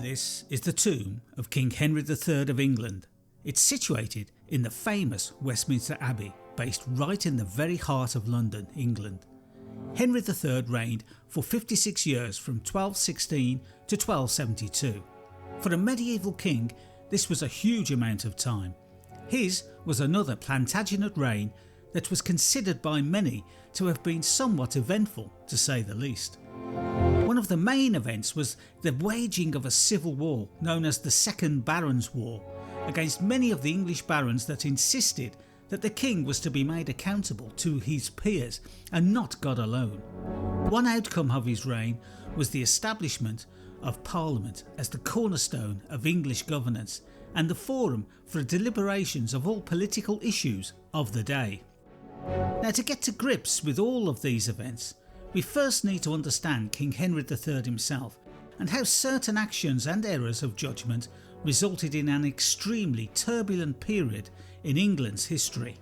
This is the tomb of King Henry III of England. It's situated in the famous Westminster Abbey, based right in the very heart of London, England. Henry III reigned for 56 years from 1216 to 1272. For a medieval king, this was a huge amount of time. His was another Plantagenet reign that was considered by many to have been somewhat eventful, to say the least. One of the main events was the waging of a civil war known as the Second Barons' War against many of the English barons that insisted that the king was to be made accountable to his peers and not God alone. One outcome of his reign was the establishment of Parliament as the cornerstone of English governance and the forum for deliberations of all political issues of the day. Now, to get to grips with all of these events, we first need to understand King Henry III himself and how certain actions and errors of judgment resulted in an extremely turbulent period in England's history.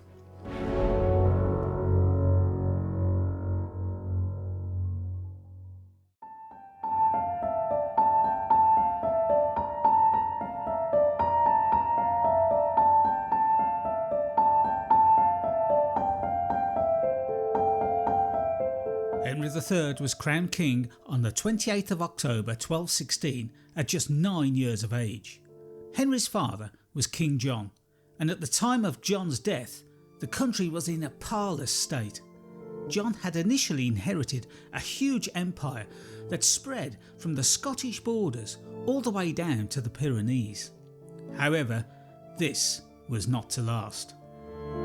Henry III was crowned king on the 28th of October 1216 at just 9 years of age. Henry's father was King John, and at the time of John's death, the country was in a parlous state. John had initially inherited a huge empire that spread from the Scottish borders all the way down to the Pyrenees. However, this was not to last.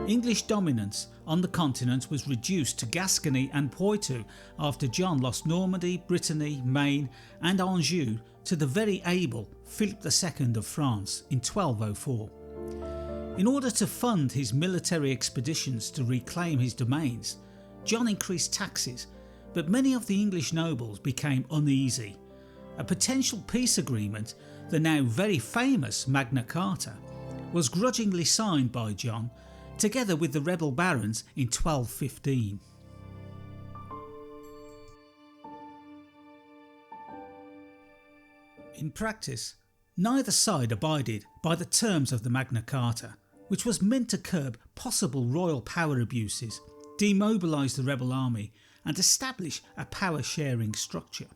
English dominance on the continent was reduced to Gascony and Poitou after John lost Normandy, Brittany, Maine and Anjou to the very able Philip II of France in 1204. In order to fund his military expeditions to reclaim his domains, John increased taxes, but many of the English nobles became uneasy. A potential peace agreement, the now very famous Magna Carta, was grudgingly signed by John together with the rebel barons in 1215. In practice, neither side abided by the terms of the Magna Carta, which was meant to curb possible royal power abuses, demobilise the rebel army and establish a power-sharing structure.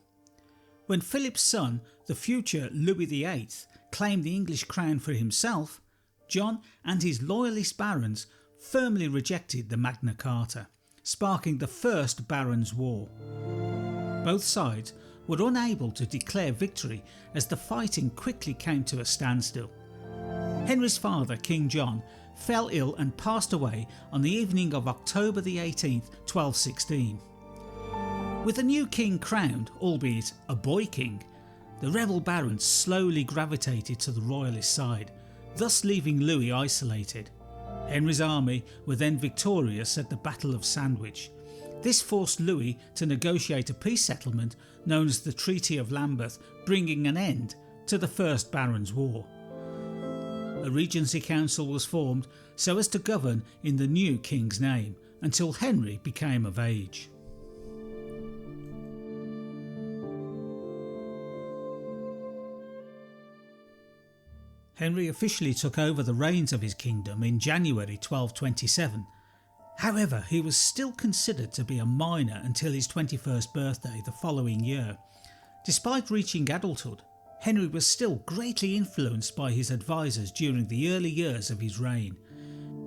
When Philip's son, the future Louis VIII, claimed the English crown for himself, John and his loyalist barons firmly rejected the Magna Carta, sparking the First Barons' War. Both sides were unable to declare victory as the fighting quickly came to a standstill. Henry's father, King John, fell ill and passed away on the evening of October the 18th, 1216. With a new king crowned, albeit a boy king, the rebel barons slowly gravitated to the royalist side, thus leaving Louis isolated. Henry's army were then victorious at the Battle of Sandwich. This forced Louis to negotiate a peace settlement known as the Treaty of Lambeth, bringing an end to the First Barons' War. A regency council was formed so as to govern in the new king's name until Henry became of age. Henry officially took over the reins of his kingdom in January 1227. However, he was still considered to be a minor until his 21st birthday the following year. Despite reaching adulthood, Henry was still greatly influenced by his advisors during the early years of his reign.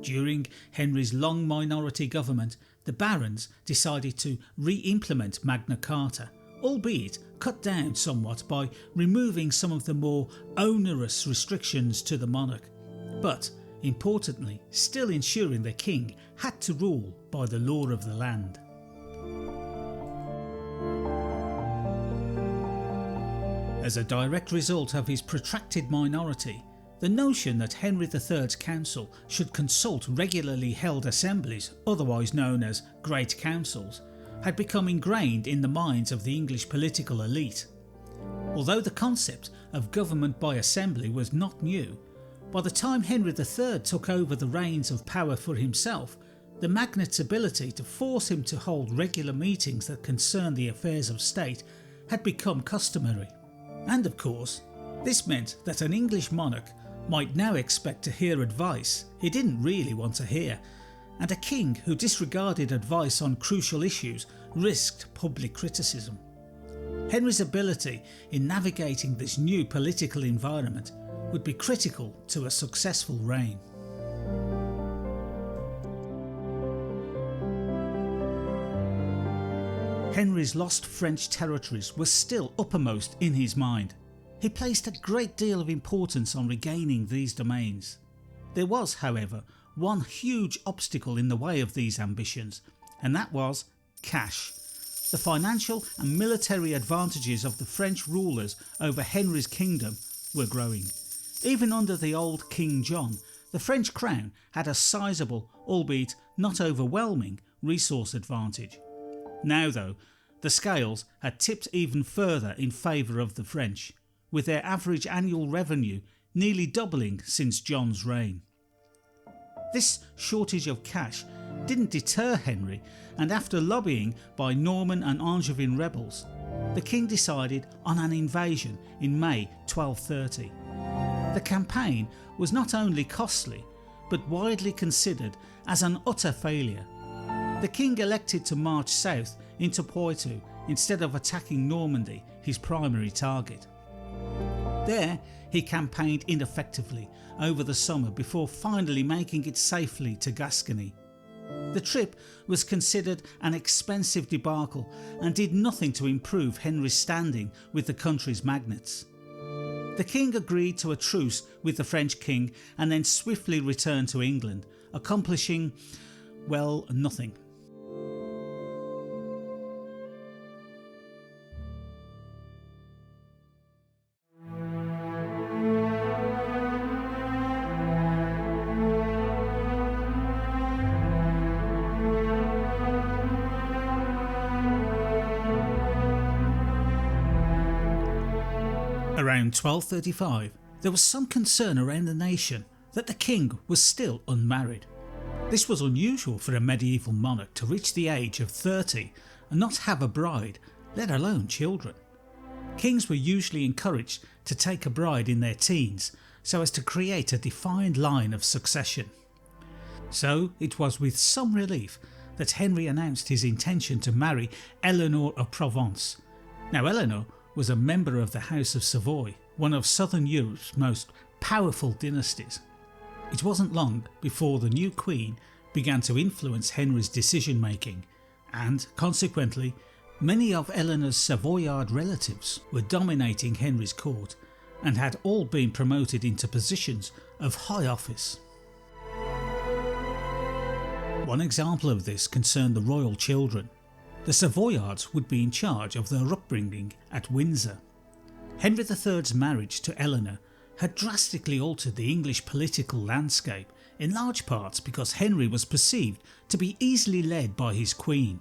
During Henry's long minority government, the barons decided to re-implement Magna Carta, albeit cut down somewhat by removing some of the more onerous restrictions to the monarch, but importantly still ensuring the king had to rule by the law of the land. As a direct result of his protracted minority, the notion that Henry III's council should consult regularly held assemblies, otherwise known as Great Councils, had become ingrained in the minds of the English political elite. Although the concept of government by assembly was not new, by the time Henry III took over the reins of power for himself, the magnate's ability to force him to hold regular meetings that concerned the affairs of state had become customary. And of course, This meant that an English monarch might now expect to hear advice he didn't really want to hear, and a king who disregarded advice on crucial issues risked public criticism. Henry's ability in navigating this new political environment would be critical to a successful reign. Henry's lost French territories were still uppermost in his mind. He placed a great deal of importance on regaining these domains. There was, however, one huge obstacle in the way of these ambitions, and that was cash. The financial and military advantages of the French rulers over Henry's kingdom were growing. Even under the old King John, the French crown had a sizable, albeit not overwhelming, resource advantage. Now though, the scales had tipped even further in favour of the French, with their average annual revenue nearly doubling since John's reign. This shortage of cash didn't deter Henry, and after lobbying by Norman and Angevin rebels, the king decided on an invasion in May 1230. The campaign was not only costly, but widely considered as an utter failure. The king elected to march south into Poitou instead of attacking Normandy, his primary target. There he campaigned ineffectively over the summer before finally making it safely to Gascony. The trip was considered an expensive debacle and did nothing to improve Henry's standing with the country's magnates. The king agreed to a truce with the French king and then swiftly returned to England, accomplishing, well, nothing. Around 1235, there was some concern around the nation that the king was still unmarried. This was unusual for a medieval monarch to reach the age of 30 and not have a bride, let alone children. Kings were usually encouraged to take a bride in their teens so as to create a defined line of succession. So it was with some relief that Henry announced his intention to marry Eleanor of Provence. Now Eleanor was a member of the House of Savoy, one of southern Europe's most powerful dynasties. It wasn't long before the new queen began to influence Henry's decision making, and consequently many of Eleanor's Savoyard relatives were dominating Henry's court and had all been promoted into positions of high office. One example of this concerned the royal children. The Savoyards would be in charge of their upbringing at Windsor. Henry III's marriage to Eleanor had drastically altered the English political landscape, in large part because Henry was perceived to be easily led by his queen.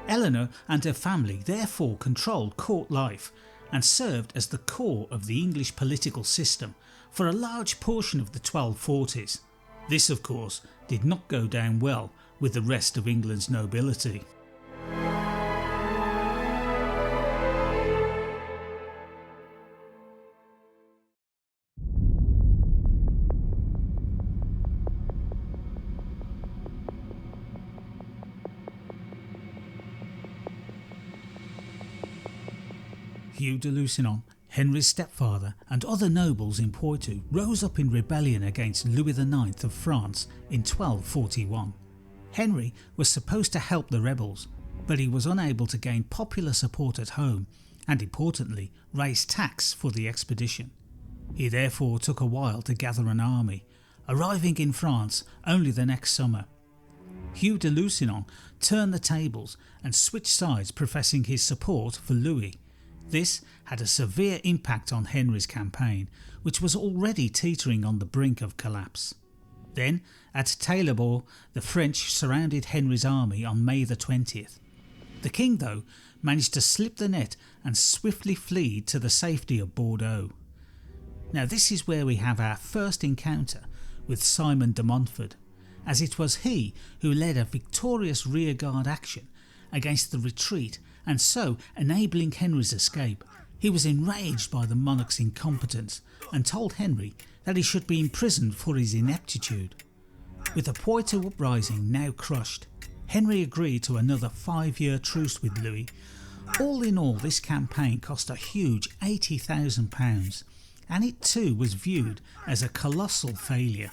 Eleanor and her family therefore controlled court life and served as the core of the English political system for a large portion of the 1240s. This, of course, did not go down well with the rest of England's nobility. Hugh de Lusignan, Henry's stepfather, and other nobles in Poitou rose up in rebellion against Louis IX of France in 1241. Henry was supposed to help the rebels, but he was unable to gain popular support at home and, importantly, raise tax for the expedition. He therefore took a while to gather an army, arriving in France only the next summer. Hugh de Lusignan turned the tables and switched sides, professing his support for Louis. This had a severe impact on Henry's campaign, which was already teetering on the brink of collapse. Then, at Taillebourg, the French surrounded Henry's army on May the 20th. The king, though, managed to slip the net and swiftly flee to the safety of Bordeaux. Now this is where we have our first encounter with Simon de Montfort, as it was he who led a victorious rearguard action against the retreat and so enabling Henry's escape, He was enraged by the monarch's incompetence and told Henry that he should be imprisoned for his ineptitude. With the Poitou uprising now crushed, Henry agreed to another 5-year truce with Louis. All in all, this campaign cost a huge £80,000, and it too was viewed as a colossal failure.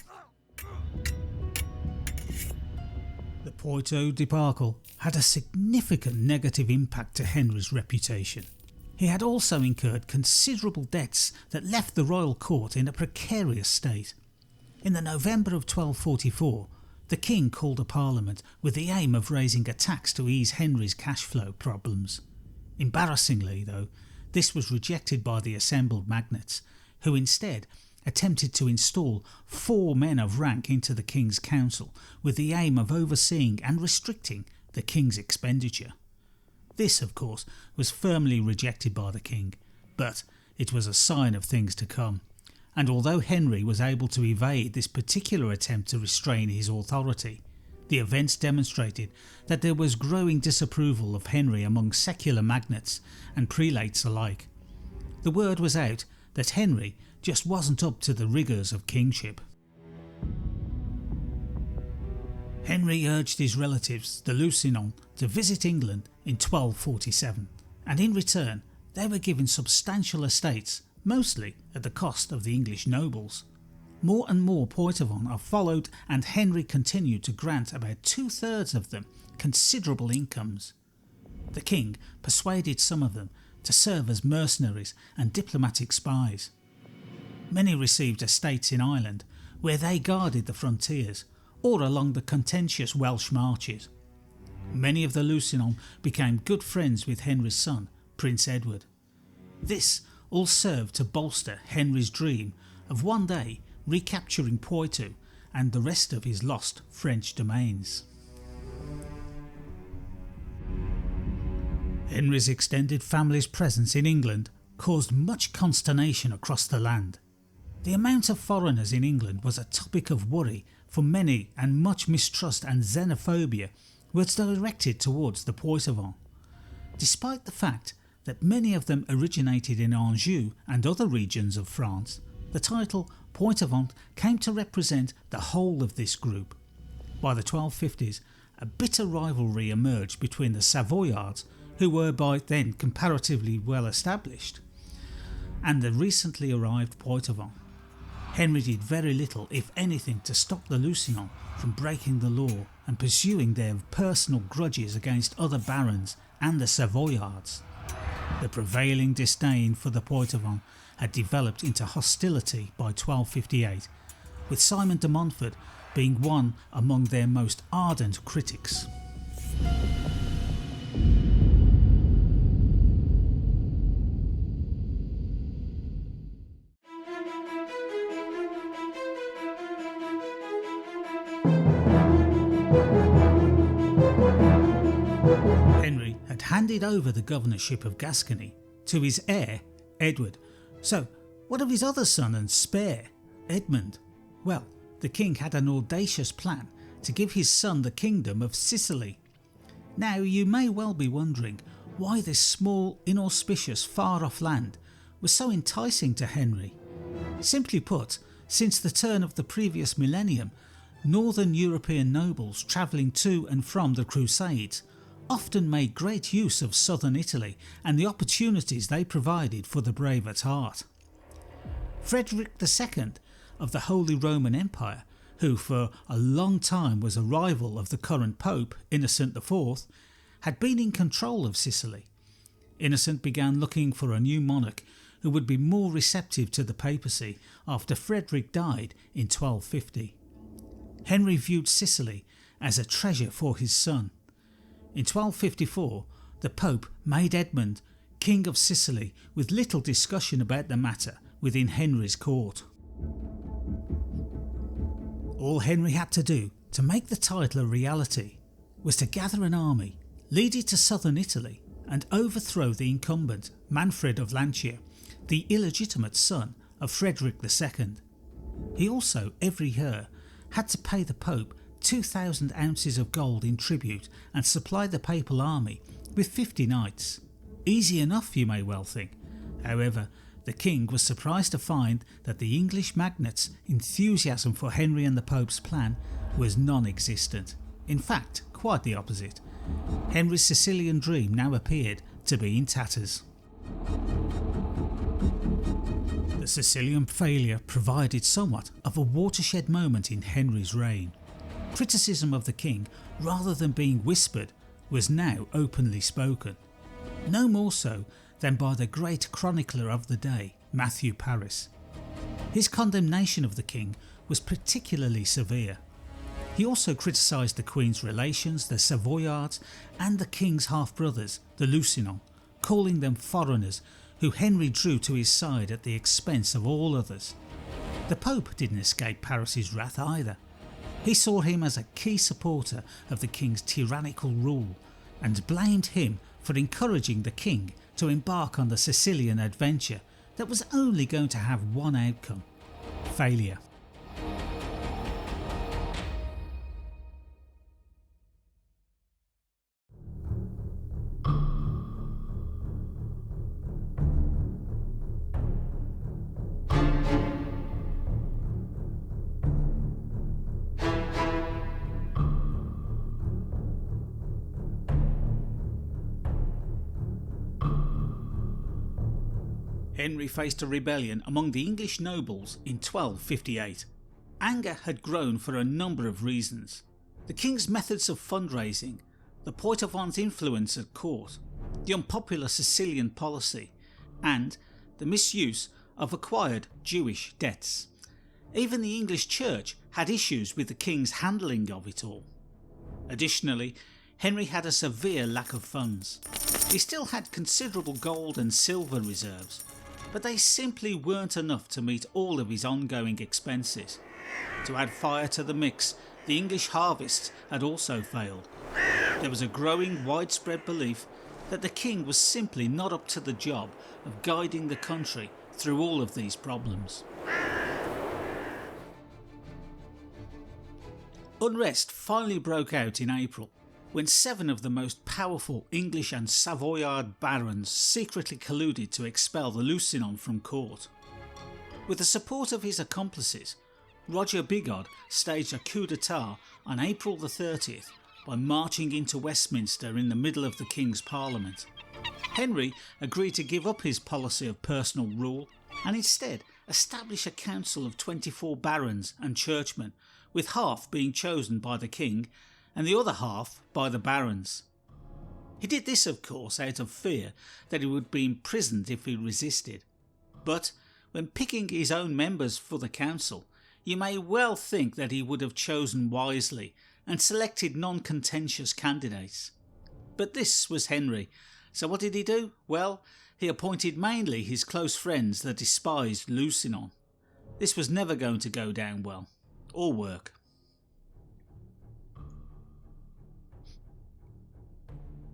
The Poitou debacle had a significant negative impact to Henry's reputation. He had also incurred considerable debts that left the royal court in a precarious state. In the November of 1244, the king called a parliament with the aim of raising a tax to ease Henry's cash flow problems. Embarrassingly, though, this was rejected by the assembled magnates, who instead attempted to install 4 men of rank into the king's council with the aim of overseeing and restricting the king's expenditure. This, of course, was firmly rejected by the king, but it was a sign of things to come, and although Henry was able to evade this particular attempt to restrain his authority, the events demonstrated that there was growing disapproval of Henry among secular magnates and prelates alike. The word was out that Henry just wasn't up to the rigours of kingship. Henry urged his relatives, the Lusignan, to visit England in 1247, and in return they were given substantial estates, mostly at the cost of the English nobles. More and more Poitevins are followed, and Henry continued to grant about 2/3 of them considerable incomes. The king persuaded some of them to serve as mercenaries and diplomatic spies. Many received estates in Ireland, where they guarded the frontiers, or along the contentious Welsh marches. Many of the Lusignans became good friends with Henry's son, Prince Edward. This all served to bolster Henry's dream of one day recapturing Poitou and the rest of his lost French domains. Henry's extended family's presence in England caused much consternation across the land. The amount of foreigners in England was a topic of worry for many, and much mistrust and xenophobia was directed towards the Poitevins. Despite the fact that many of them originated in Anjou and other regions of France, the title Poitevin came to represent the whole of this group. By the 1250s, a bitter rivalry emerged between the Savoyards, who were by then comparatively well established, and the recently arrived Poitevins. Henry did very little, if anything, to stop the Lusignans from breaking the law and pursuing their personal grudges against other barons and the Savoyards. The prevailing disdain for the Poitevins had developed into hostility by 1258, with Simon de Montfort being one among their most ardent critics. Henry had handed over the governorship of Gascony to his heir, Edward. So, what of his other son and spare, Edmund? Well, the king had an audacious plan to give his son the kingdom of Sicily. Now, you may well be wondering why this small, inauspicious, far-off land was so enticing to Henry. Simply put, since the turn of the previous millennium, northern European nobles travelling to and from the Crusades often made great use of southern Italy and the opportunities they provided for the brave at heart. Frederick II of the Holy Roman Empire, who for a long time was a rival of the current Pope, Innocent IV, had been in control of Sicily. Innocent began looking for a new monarch who would be more receptive to the papacy after Frederick died in 1250. Henry viewed Sicily as a treasure for his son. In 1254, the Pope made Edmund King of Sicily with little discussion about the matter within Henry's court. All Henry had to do to make the title a reality was to gather an army, lead it to southern Italy and overthrow the incumbent Manfred of Lancia, the illegitimate son of Frederick II. He also, every year, had to pay the Pope 2,000 ounces of gold in tribute and supply the papal army with 50 knights. Easy enough, you may well think, However, the king was surprised to find that the English magnates' enthusiasm for Henry and the Pope's plan was non-existent. In fact, quite the opposite. Henry's Sicilian dream now appeared to be in tatters. The Sicilian failure provided somewhat of a watershed moment in Henry's reign. Criticism of the king, rather than being whispered, was now openly spoken. No more so than by the great chronicler of the day, Matthew Paris. His condemnation of the king was particularly severe. He also criticised the Queen's relations, the Savoyards, and the king's half-brothers, the Lusignan, calling them foreigners who Henry drew to his side at the expense of all others. The Pope didn't escape Paris's wrath either. He saw him as a key supporter of the king's tyrannical rule and blamed him for encouraging the king to embark on the Sicilian adventure that was only going to have one outcome: failure. Henry faced a rebellion among the English nobles in 1258. Anger had grown for a number of reasons. The king's methods of fundraising, the Poitevins' influence at court, the unpopular Sicilian policy, and the misuse of acquired Jewish debts. Even the English church had issues with the king's handling of it all. Additionally, Henry had a severe lack of funds. He still had considerable gold and silver reserves, but they simply weren't enough to meet all of his ongoing expenses. To add fire to the mix, the English harvests had also failed. There was a growing widespread belief that the king was simply not up to the job of guiding the country through all of these problems. Unrest finally broke out in April, when 7 of the most powerful English and Savoyard barons secretly colluded to expel the Lusignan from court. With the support of his accomplices, Roger Bigod staged a coup d'etat on April the 30th by marching into Westminster in the middle of the King's Parliament. Henry agreed to give up his policy of personal rule and instead establish a council of 24 barons and churchmen, with half being chosen by the king and the other half by the barons. He did this, of course, out of fear that he would be imprisoned if he resisted. But when picking his own members for the council, you may well think that he would have chosen wisely and selected non-contentious candidates. But this was Henry, so what did he do? Well, he appointed mainly his close friends, the despised Lusignan. This was never going to go down well, or work.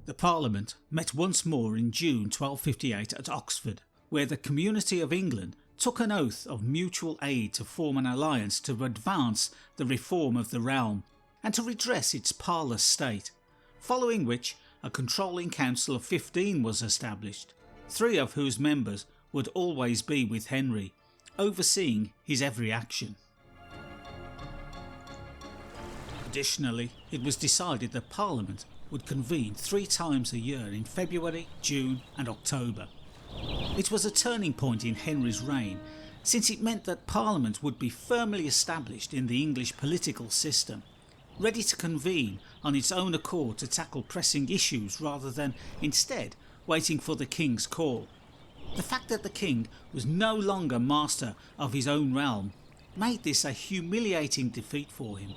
The Parliament met once more in June 1258 at Oxford, where the community of England took an oath of mutual aid to form an alliance to advance the reform of the realm and to redress its parlous state, following which a controlling council of 15 was established, 3 of whose members would always be with Henry, overseeing his every action. Additionally, it was decided that Parliament would convene 3 times a year in February, June and October. It was a turning point in Henry's reign, since it meant that Parliament would be firmly established in the English political system, ready to convene on its own accord to tackle pressing issues rather than, instead, waiting for the king's call. The fact that the king was no longer master of his own realm made this a humiliating defeat for him.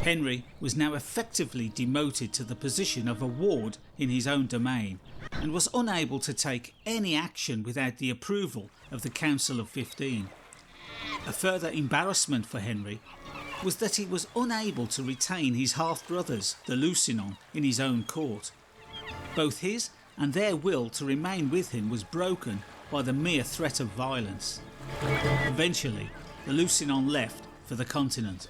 Henry was now effectively demoted to the position of a ward in his own domain and was unable to take any action without the approval of the Council of 15. A further embarrassment for Henry was that he was unable to retain his half-brothers, the Lusignan, in his own court. Both his and their will to remain with him was broken by the mere threat of violence. Eventually, the Lusignan left for the continent.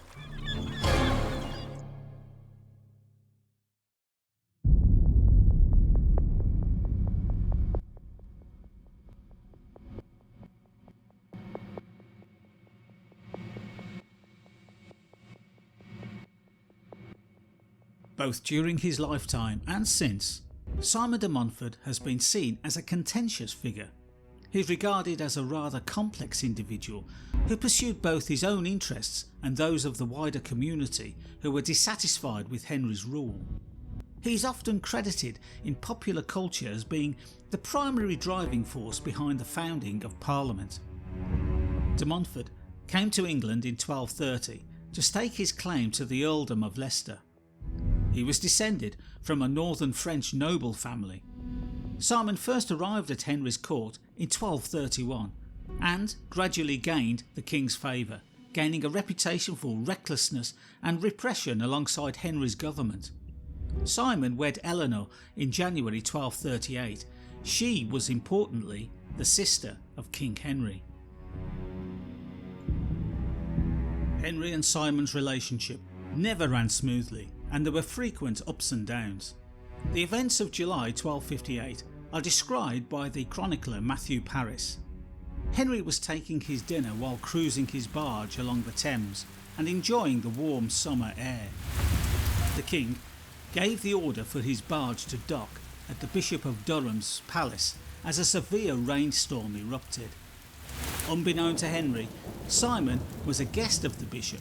Both during his lifetime and since, Simon de Montfort has been seen as a contentious figure. He's regarded as a rather complex individual who pursued both his own interests and those of the wider community who were dissatisfied with Henry's rule. He is often credited in popular culture as being the primary driving force behind the founding of Parliament. De Montfort came to England in 1230 to stake his claim to the earldom of Leicester. He was descended from a northern French noble family. Simon first arrived at Henry's court in 1231 and gradually gained the king's favour, gaining a reputation for recklessness and repression alongside Henry's government. Simon wed Eleanor in January 1238. She was importantly the sister of King Henry. Henry and Simon's relationship never ran smoothly, and there were frequent ups and downs. The events of July 1258 are described by the chronicler Matthew Paris. Henry was taking his dinner while cruising his barge along the Thames and enjoying the warm summer air. The king gave the order for his barge to dock at the Bishop of Durham's palace as a severe rainstorm erupted. Unbeknown to Henry, Simon was a guest of the bishop,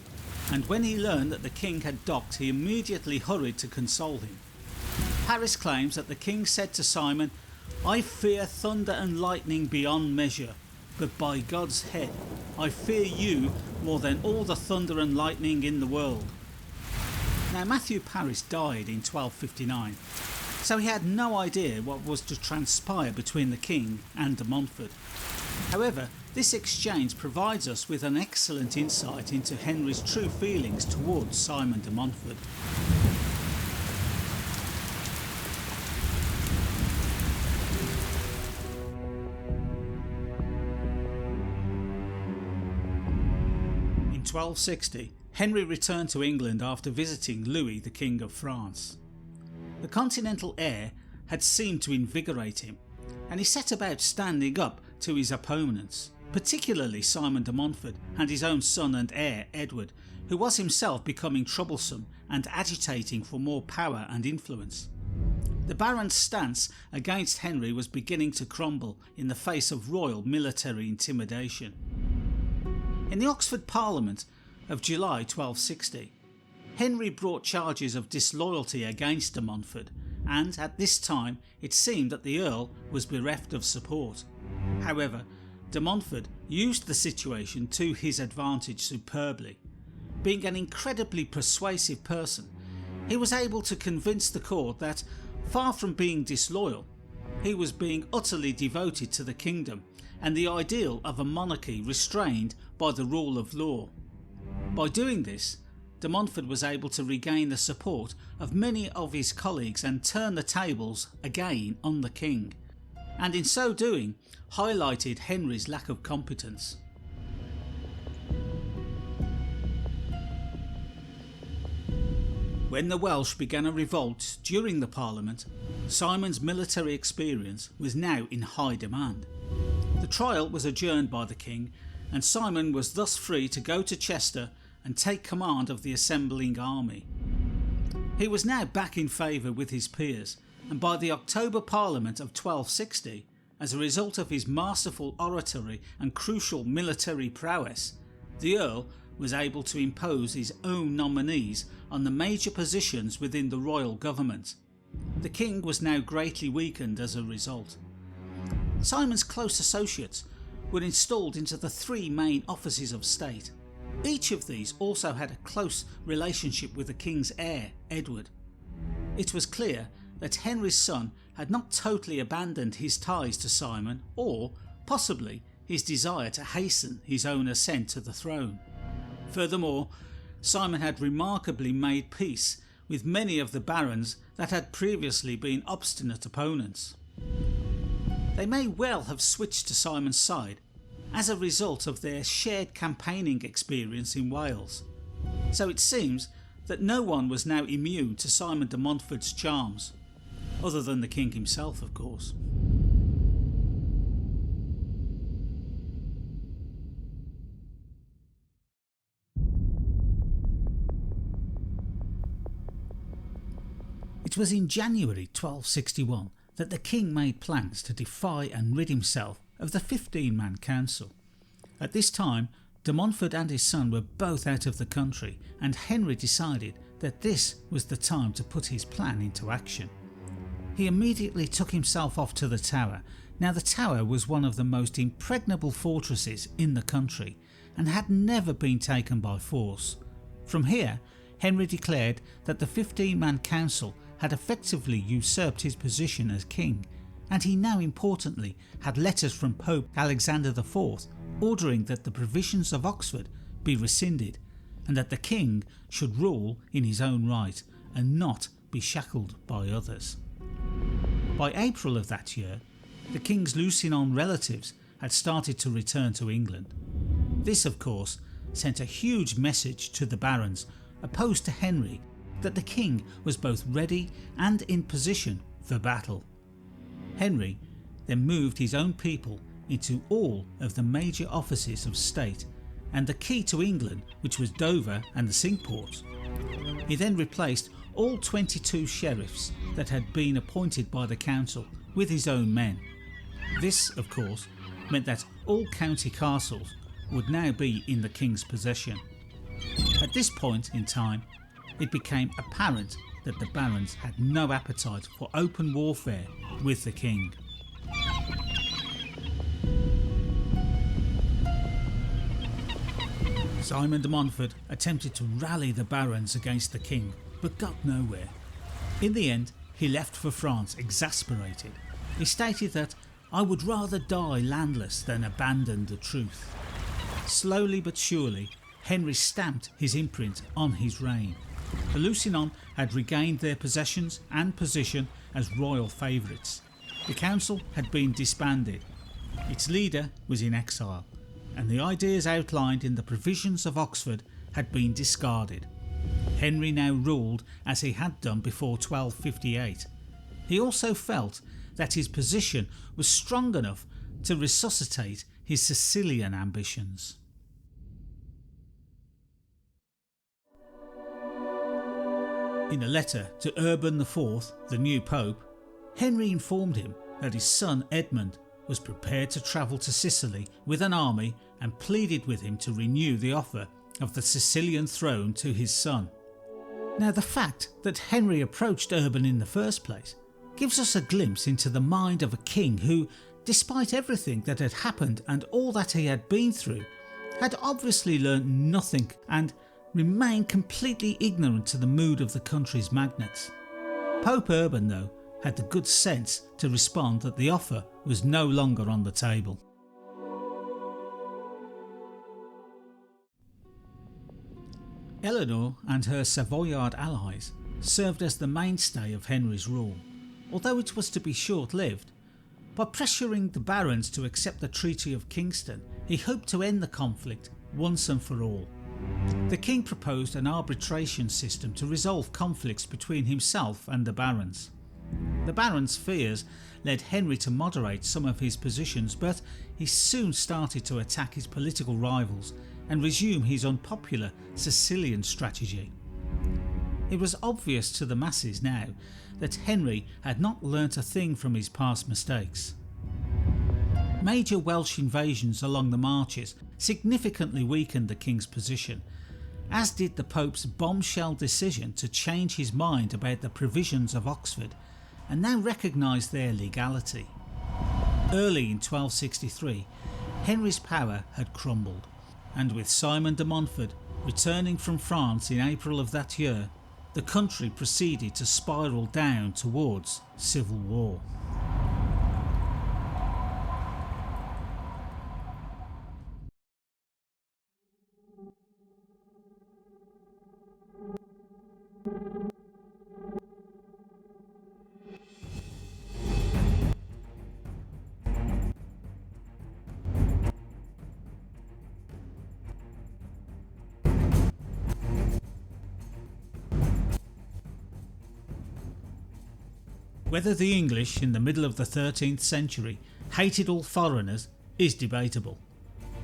and when he learned that the king had docked, he immediately hurried to console him. Paris claims that the king said to Simon, "I fear thunder and lightning beyond measure, but by God's head, I fear you more than all the thunder and lightning in the world." Now Matthew Paris died in 1259, so he had no idea what was to transpire between the king and de Montfort. However, this exchange provides us with an excellent insight into Henry's true feelings towards Simon de Montfort. In 1260, Henry returned to England after visiting Louis, the King of France. The continental air had seemed to invigorate him, and he set about standing up to his opponents, particularly Simon de Montfort and his own son and heir Edward, who was himself becoming troublesome and agitating for more power and influence. The barons' stance against Henry was beginning to crumble in the face of royal military intimidation. In the Oxford Parliament of July 1260, Henry brought charges of disloyalty against de Montfort, and at this time it seemed that the Earl was bereft of support. However, de Montfort used the situation to his advantage superbly. Being an incredibly persuasive person, he was able to convince the court that, far from being disloyal, he was being utterly devoted to the kingdom and the ideal of a monarchy restrained by the rule of law. By doing this, de Montfort was able to regain the support of many of his colleagues and turn the tables again on the king, and in so doing highlighted Henry's lack of competence. When the Welsh began a revolt during the Parliament, Simon's military experience was now in high demand. The trial was adjourned by the king, and Simon was thus free to go to Chester and take command of the assembling army. He was now back in favour with his peers, and by the October Parliament of 1260, as a result of his masterful oratory and crucial military prowess, the Earl was able to impose his own nominees on the major positions within the royal government. The king was now greatly weakened as a result. Simon's close associates were installed into the three main offices of state. Each of these also had a close relationship with the king's heir, Edward. It was clear that Henry's son had not totally abandoned his ties to Simon, or possibly his desire to hasten his own ascent to the throne. Furthermore, Simon had remarkably made peace with many of the barons that had previously been obstinate opponents. They may well have switched to Simon's side as a result of their shared campaigning experience in Wales, so it seems that no one was now immune to Simon de Montfort's charms, other than the king himself, of course. It was in January 1261 that the king made plans to defy and rid himself of the 15-man council. At this time, de Montfort and his son were both out of the country, and Henry decided that this was the time to put his plan into action. He immediately took himself off to the Tower. Now the Tower was one of the most impregnable fortresses in the country and had never been taken by force. From here, Henry declared that the 15-man council had effectively usurped his position as king, and he now importantly had letters from Pope Alexander IV ordering that the provisions of Oxford be rescinded and that the king should rule in his own right and not be shackled by others. By April of that year, the king's Lusignan relatives had started to return to England. This, of course, sent a huge message to the barons opposed to Henry that the king was both ready and in position for battle. Henry then moved his own people into all of the major offices of state and the key to England, which was Dover and the Cinque Ports. He then replaced all 22 sheriffs that had been appointed by the council with his own men. This, of course, meant that all county castles would now be in the king's possession. At this point in time, it became apparent that the barons had no appetite for open warfare with the king. Simon de Montfort attempted to rally the barons against the king, but got nowhere. In the end, he left for France exasperated. He stated that "I would rather die landless than abandon the truth." Slowly but surely, Henry stamped his imprint on his reign. The Lusignan had regained their possessions and position as royal favourites. The council had been disbanded. Its leader was in exile, and the ideas outlined in the provisions of Oxford had been discarded. Henry now ruled as he had done before 1258. He also felt that his position was strong enough to resuscitate his Sicilian ambitions. In a letter to Urban IV, the new pope, Henry informed him that his son Edmund was prepared to travel to Sicily with an army and pleaded with him to renew the offer of the Sicilian throne to his son. Now, the fact that Henry approached Urban in the first place gives us a glimpse into the mind of a king who, despite everything that had happened and all that he had been through, had obviously learnt nothing and remained completely ignorant to the mood of the country's magnates. Pope Urban, though, had the good sense to respond that the offer was no longer on the table. Eleanor and her Savoyard allies served as the mainstay of Henry's rule, although it was to be short-lived. By pressuring the barons to accept the Treaty of Kingston, he hoped to end the conflict once and for all. The king proposed an arbitration system to resolve conflicts between himself and the barons. The barons' fears led Henry to moderate some of his positions, but he soon started to attack his political rivals and resume his unpopular Sicilian strategy. It was obvious to the masses now that Henry had not learnt a thing from his past mistakes. Major Welsh invasions along the marches significantly weakened the king's position, as did the Pope's bombshell decision to change his mind about the provisions of Oxford and now recognise their legality. Early in 1263, Henry's power had crumbled, and with Simon de Montfort returning from France in April of that year, the country proceeded to spiral down towards civil war. Whether the English in the middle of the 13th century hated all foreigners is debatable,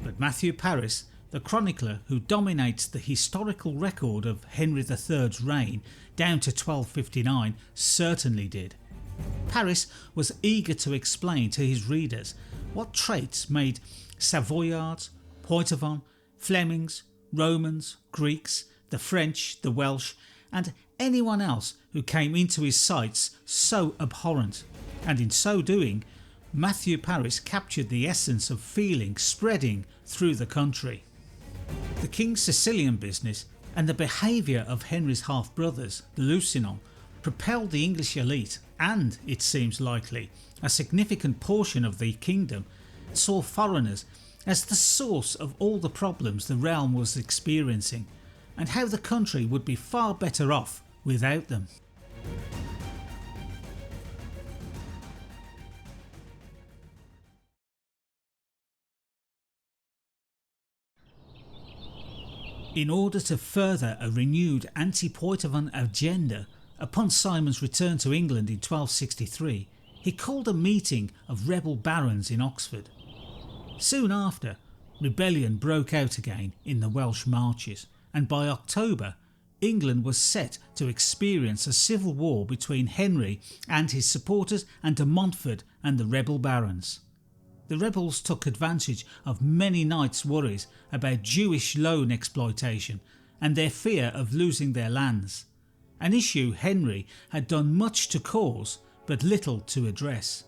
but Matthew Paris the chronicler who dominates the historical record of Henry III's reign down to 1259 certainly did. Paris was eager to explain to his readers what traits made Savoyards, Poitevins, Flemings, Romans, Greeks, the French, the Welsh and anyone else who came into his sights so abhorrent, and in so doing Matthew Paris captured the essence of feeling spreading through the country. The King's Sicilian business and the behaviour of Henry's half-brothers, the Lusignan, propelled the English elite and, it seems likely, a significant portion of the kingdom saw foreigners as the source of all the problems the realm was experiencing, and how the country would be far better off without them. In order to further a renewed anti-Poitevin agenda, upon Simon's return to England in 1263, he called a meeting of rebel barons in Oxford. Soon after, rebellion broke out again in the Welsh marches, and by October, England was set to experience a civil war between Henry and his supporters and de Montfort and the rebel barons. The rebels took advantage of many knights' worries about Jewish loan exploitation and their fear of losing their lands, an issue Henry had done much to cause but little to address.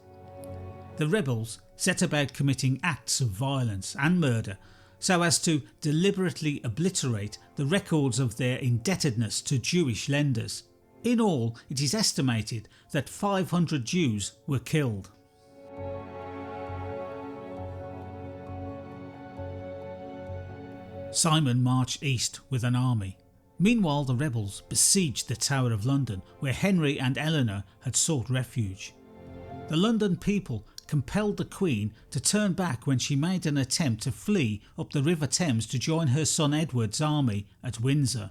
The rebels set about committing acts of violence and murder so as to deliberately obliterate the records of their indebtedness to Jewish lenders. In all, it is estimated that 500 Jews were killed. Simon marched east with an army. Meanwhile, the rebels besieged the Tower of London, where Henry and Eleanor had sought refuge. The London people compelled the Queen to turn back when she made an attempt to flee up the River Thames to join her son Edward's army at Windsor.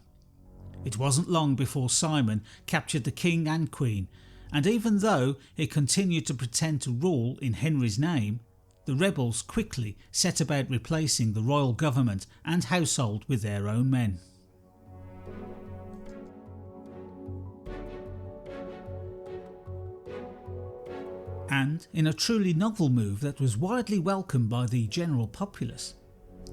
It wasn't long before Simon captured the King and Queen, and even though he continued to pretend to rule in Henry's name, the rebels quickly set about replacing the royal government and household with their own men. And in a truly novel move that was widely welcomed by the general populace,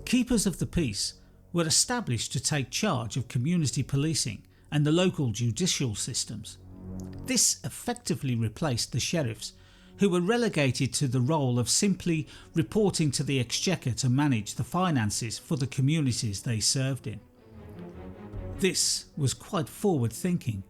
keepers of the peace were established to take charge of community policing and the local judicial systems. This effectively replaced the sheriffs, who were relegated to the role of simply reporting to the Exchequer to manage the finances for the communities they served in. This was quite forward thinking,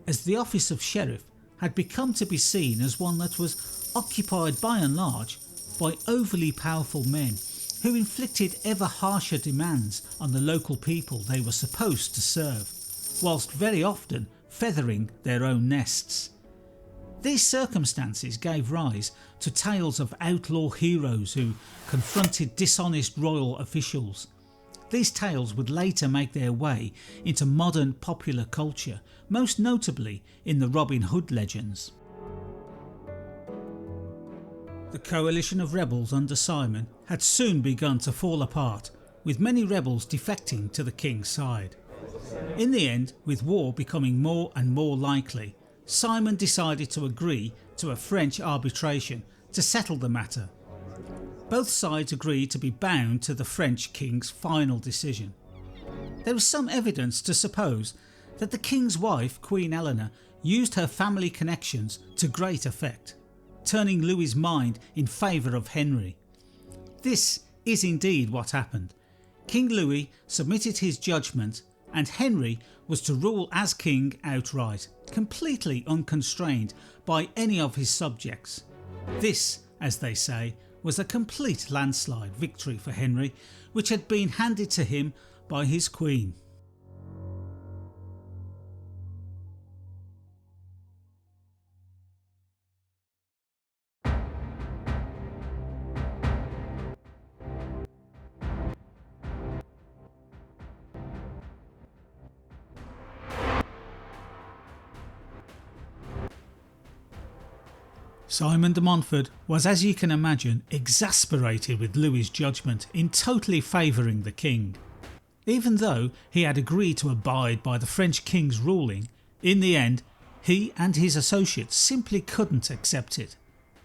as the office of sheriff had become to be seen as one that was occupied by and large by overly powerful men who inflicted ever harsher demands on the local people they were supposed to serve, whilst very often feathering their own nests. These circumstances gave rise to tales of outlaw heroes who confronted dishonest royal officials. These tales would later make their way into modern popular culture, most notably in the Robin Hood legends. The coalition of rebels under Simon had soon begun to fall apart, with many rebels defecting to the king's side. In the end, with war becoming more and more likely, Simon decided to agree to a French arbitration to settle the matter. Both sides agreed to be bound to the French king's final decision. There is some evidence to suppose that the king's wife, Queen Eleanor, used her family connections to great effect, turning Louis's mind in favour of Henry. This is indeed what happened. King Louis submitted his judgment, and Henry was to rule as king outright, completely unconstrained by any of his subjects. This, as they say, was a complete landslide victory for Henry, which had been handed to him by his queen. Simon de Montfort was, as you can imagine, exasperated with Louis's judgment in totally favouring the king. Even though he had agreed to abide by the French king's ruling, in the end he and his associates simply couldn't accept it.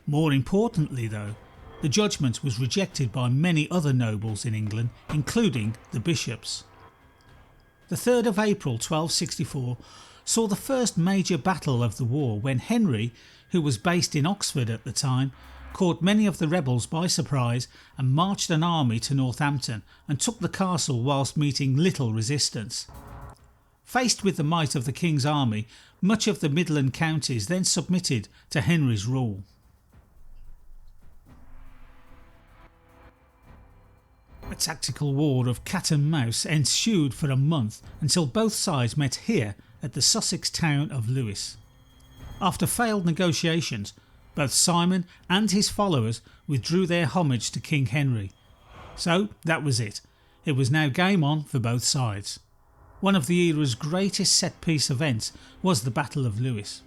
More importantly though, the judgment was rejected by many other nobles in England, including the bishops. The 3rd of April 1264 saw the first major battle of the war when Henry, who was based in Oxford at the time, caught many of the rebels by surprise and marched an army to Northampton and took the castle whilst meeting little resistance. Faced with the might of the king's army, much of the Midland counties then submitted to Henry's rule. A tactical war of cat and mouse ensued for a month until both sides met here at the Sussex town of Lewes. After failed negotiations, both Simon and his followers withdrew their homage to King Henry. So that was it. It was now game on for both sides. One of the era's greatest set-piece events was the Battle of Lewes.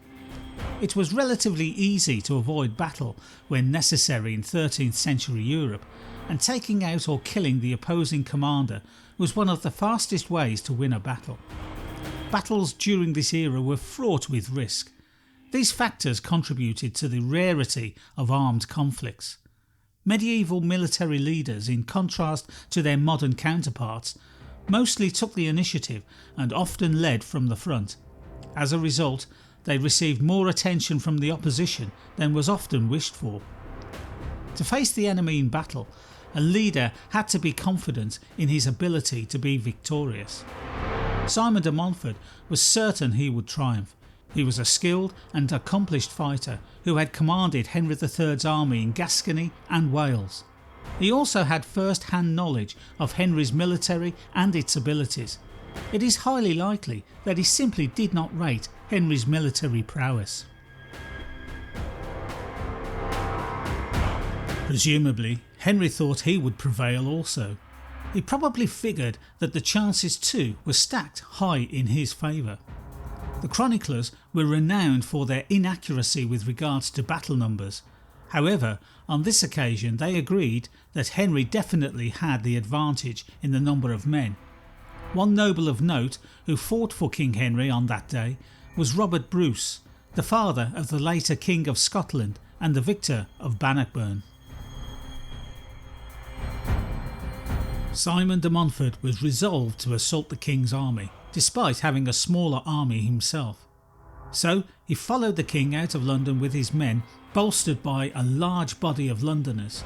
It was relatively easy to avoid battle when necessary in 13th century Europe, and taking out or killing the opposing commander was one of the fastest ways to win a battle. Battles during this era were fraught with risk. These factors contributed to the rarity of armed conflicts. Medieval military leaders, in contrast to their modern counterparts, mostly took the initiative and often led from the front. As a result, they received more attention from the opposition than was often wished for. To face the enemy in battle, a leader had to be confident in his ability to be victorious. Simon de Montfort was certain he would triumph. He was a skilled and accomplished fighter who had commanded Henry III's army in Gascony and Wales. He also had first-hand knowledge of Henry's military and its abilities. It is highly likely that he simply did not rate Henry's military prowess. Presumably, Henry thought he would prevail also. He probably figured that the chances too were stacked high in his favour. The chroniclers were renowned for their inaccuracy with regards to battle numbers. However, on this occasion they agreed that Henry definitely had the advantage in the number of men. One noble of note who fought for King Henry on that day was Robert Bruce, the father of the later King of Scotland and the victor of Bannockburn. Simon de Montfort was resolved to assault the king's army, despite having a smaller army himself. So he followed the king out of London with his men, bolstered by a large body of Londoners.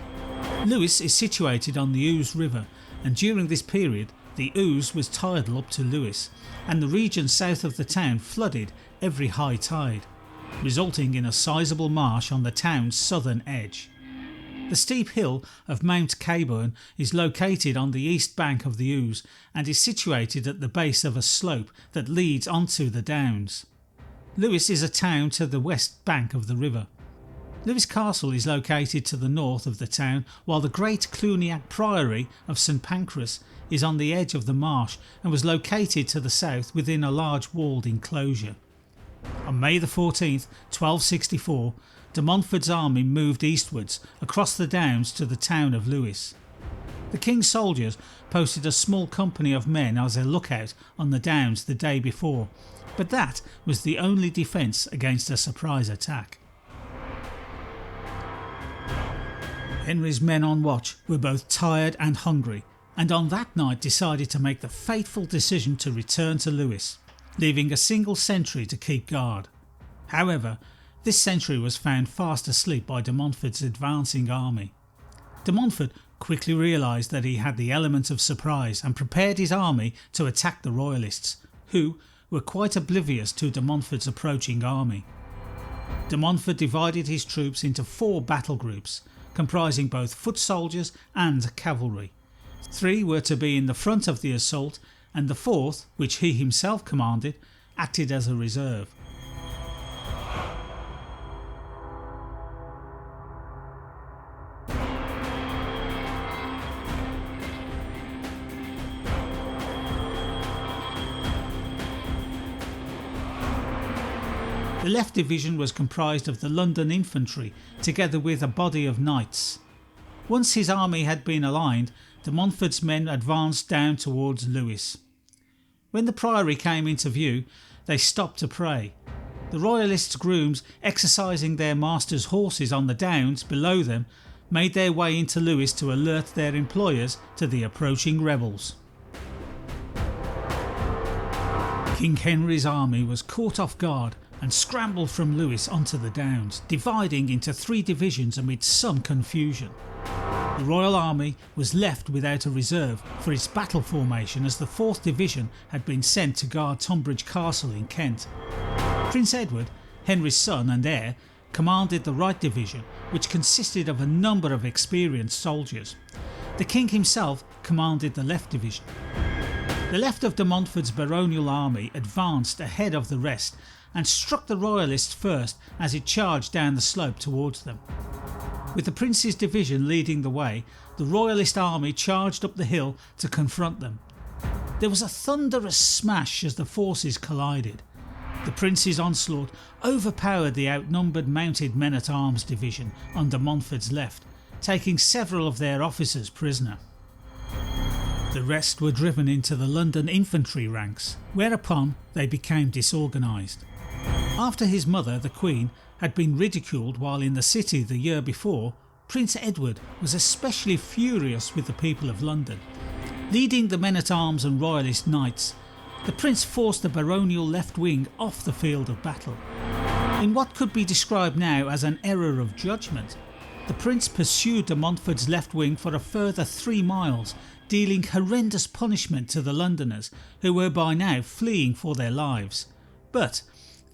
Lewes is situated on the Ouse River, and during this period the Ouse was tidal up to Lewes, and the region south of the town flooded every high tide, resulting in a sizable marsh on the town's southern edge. The steep hill of Mount Cabourn is located on the east bank of the Ouse and is situated at the base of a slope that leads onto the downs. Lewes is a town to the west bank of the river. Lewes Castle is located to the north of the town, while the Great Cluniac Priory of St Pancras is on the edge of the marsh and was located to the south within a large walled enclosure. On May the 14th, 1264, de Montfort's army moved eastwards across the downs to the town of Lewes. The king's soldiers posted a small company of men as a lookout on the downs the day before, but that was the only defence against a surprise attack. Henry's men on watch were both tired and hungry, and on that night decided to make the fateful decision to return to Lewes, leaving a single sentry to keep guard. However, this sentry was found fast asleep by de Montfort's advancing army. De Montfort quickly realised that he had the element of surprise and prepared his army to attack the royalists, who were quite oblivious to de Montfort's approaching army. De Montfort divided his troops into 4 battle groups, comprising both foot soldiers and cavalry. 3 were to be in the front of the assault, and the 4th, which he himself commanded, acted as a reserve. The left division was comprised of the London infantry together with a body of knights. Once his army had been aligned, de Montfort's men advanced down towards Lewes. When the priory came into view, they stopped to pray. The royalists' grooms, exercising their masters' horses on the downs below them, made their way into Lewes to alert their employers to the approaching rebels. King Henry's army was caught off guard and scrambled from Lewes onto the downs, dividing into 3 divisions amid some confusion. The Royal Army was left without a reserve for its battle formation as the 4th Division had been sent to guard Tonbridge Castle in Kent. Prince Edward, Henry's son and heir, commanded the right division, which consisted of a number of experienced soldiers. The king himself commanded the left division. The left of de Montfort's baronial army advanced ahead of the rest and struck the royalists first as it charged down the slope towards them. With the prince's division leading the way, the royalist army charged up the hill to confront them. There was a thunderous smash as the forces collided. The prince's onslaught overpowered the outnumbered mounted men-at-arms division on de Montfort's left, taking several of their officers prisoner. The rest were driven into the London infantry ranks, whereupon they became disorganised. After his mother, the Queen, had been ridiculed while in the city the year before, Prince Edward was especially furious with the people of London. Leading the men-at-arms and royalist knights, the prince forced the baronial left wing off the field of battle. In what could be described now as an error of judgment, the prince pursued de Montfort's left wing for a further 3 miles, dealing horrendous punishment to the Londoners, who were by now fleeing for their lives. But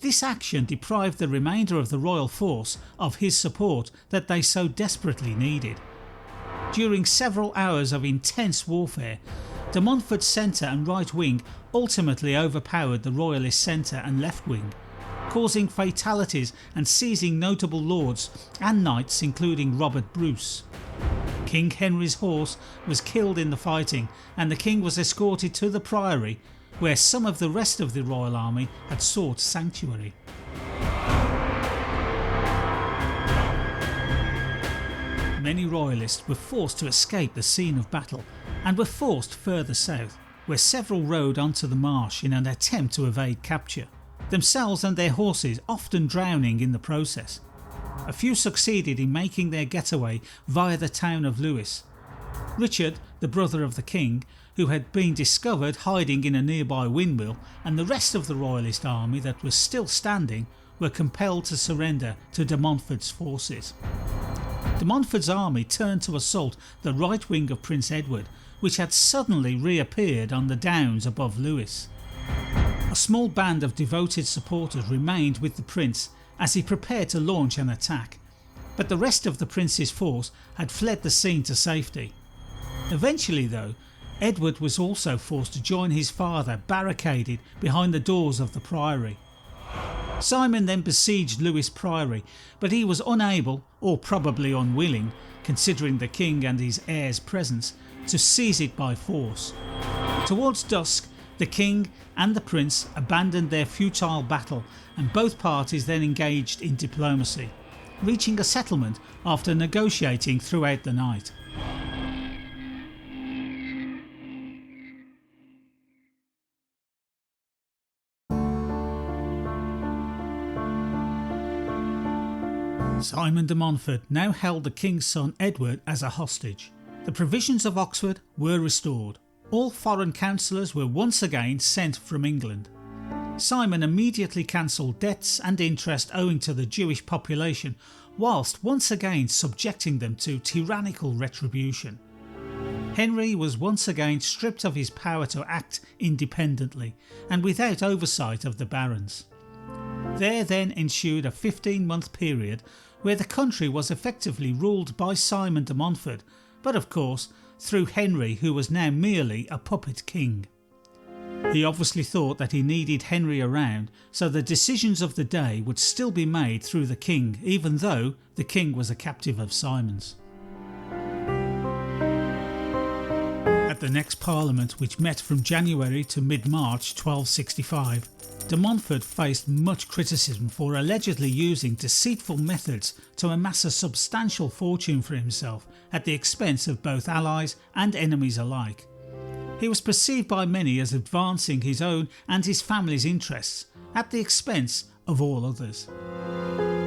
this action deprived the remainder of the royal force of his support that they so desperately needed. During several hours of intense warfare, de Montfort's centre and right wing ultimately overpowered the royalist centre and left wing, causing fatalities and seizing notable lords and knights including Robert Bruce. King Henry's horse was killed in the fighting and the king was escorted to the priory, where some of the rest of the royal army had sought sanctuary. Many royalists were forced to escape the scene of battle and were forced further south, where several rode onto the marsh in an attempt to evade capture, themselves and their horses often drowning in the process. A few succeeded in making their getaway via the town of Lewes. Richard, the brother of the king, who had been discovered hiding in a nearby windmill, and the rest of the royalist army that was still standing were compelled to surrender to de Montfort's forces. De Montfort's army turned to assault the right wing of Prince Edward, which had suddenly reappeared on the downs above Lewes. A small band of devoted supporters remained with the prince as he prepared to launch an attack, but the rest of the prince's force had fled the scene to safety. Eventually though, Edward was also forced to join his father barricaded behind the doors of the priory. Simon then besieged Lewes Priory, but he was unable, or probably unwilling, considering the king and his heir's presence, to seize it by force. Towards dusk, the king and the prince abandoned their futile battle and both parties then engaged in diplomacy, reaching a settlement after negotiating throughout the night. Simon de Montfort now held the king's son Edward as a hostage. The provisions of Oxford were restored. All foreign councillors were once again sent from England. Simon immediately cancelled debts and interest owing to the Jewish population, whilst once again subjecting them to tyrannical retribution. Henry was once again stripped of his power to act independently and without oversight of the barons. There then ensued a 15-month period where the country was effectively ruled by Simon de Montfort, but of course through Henry, who was now merely a puppet king. He obviously thought that he needed Henry around, so the decisions of the day would still be made through the king, even though the king was a captive of Simon's. At the next Parliament, which met from January to mid-March 1265, de Montfort faced much criticism for allegedly using deceitful methods to amass a substantial fortune for himself at the expense of both allies and enemies alike. He was perceived by many as advancing his own and his family's interests at the expense of all others.